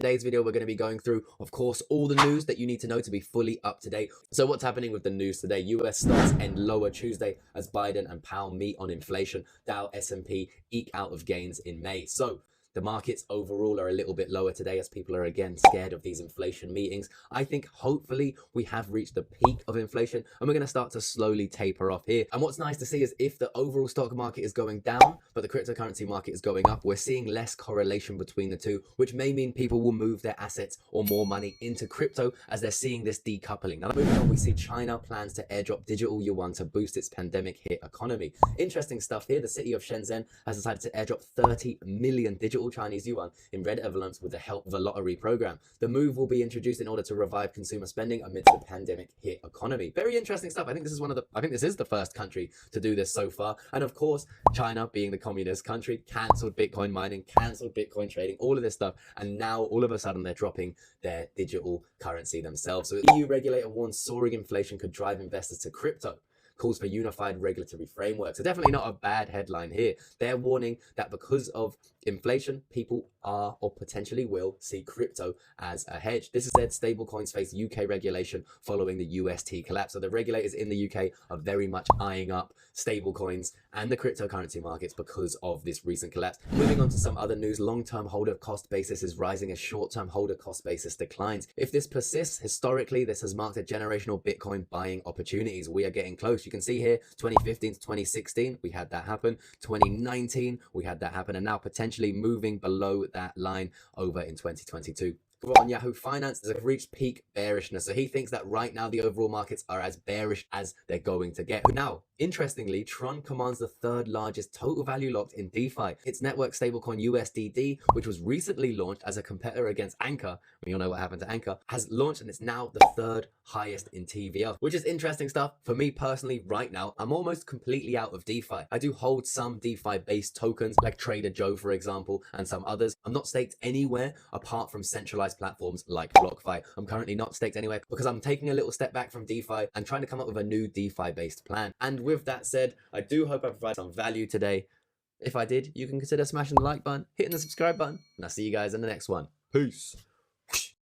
Today's video, we're going to be going through, of course, all the news that you need to know to be fully up to date. So what's happening with the news today? US stocks end lower Tuesday as Biden and Powell meet on inflation. Dow, S&P eke out of gains in May. So the markets overall are a little bit lower today as people are again scared of these inflation meetings. I think hopefully we have reached the peak of inflation and we're going to start to slowly taper off here. And what's nice to see is if the overall stock market is going down, but the cryptocurrency market is going up, we're seeing less correlation between the two, which may mean people will move their assets or more money into crypto as they're seeing this decoupling. Now, moving on, we see China plans to airdrop digital yuan to boost its pandemic hit economy. Interesting stuff here. The city of Shenzhen has decided to airdrop 30 million digital Chinese yuan in red envelopes with the help of a lottery program. The move will be introduced in order to revive consumer spending amidst the pandemic hit economy. Very interesting stuff. I think this is the first country to do this so far. And of course, China, being the communist country, cancelled Bitcoin mining, cancelled Bitcoin trading, all of this stuff. And now all of a sudden they're dropping their digital currency themselves. So the EU regulator warns soaring inflation could drive investors to crypto. Calls for unified regulatory framework. So definitely not a bad headline here. They're warning that because of inflation, people are or potentially will see crypto as a hedge. This is said stablecoins face UK regulation following the UST collapse. So the regulators in the UK are very much eyeing up stablecoins and the cryptocurrency markets because of this recent collapse. Moving on to some other news, long-term holder cost basis is rising as short-term holder cost basis declines. If this persists, historically, this has marked a generational Bitcoin buying opportunities. We are getting close. You can see here, 2015 to 2016, we had that happen. 2019, we had that happen. And now potentially moving below that line over in 2022. On Yahoo Finance has reached peak bearishness. So he thinks that right now the overall markets are as bearish as they're going to get. Now, interestingly, Tron commands the third largest total value locked in DeFi. Its network stablecoin USDD, which was recently launched as a competitor against Anchor, we all know what happened to Anchor, has launched and it's now the third highest in TVL, which is interesting stuff. For me personally, right now, I'm almost completely out of DeFi. I do hold some DeFi-based tokens like Trader Joe, for example, and some others. I'm not staked anywhere apart from centralized platforms like BlockFi. I'm currently not staked anywhere because I'm taking a little step back from DeFi and trying to come up with a new DeFi-based plan. And with that said, I do hope I provide some value today. If I did, you can consider smashing the like button, hitting the subscribe button, and I'll see you guys in the next one. Peace.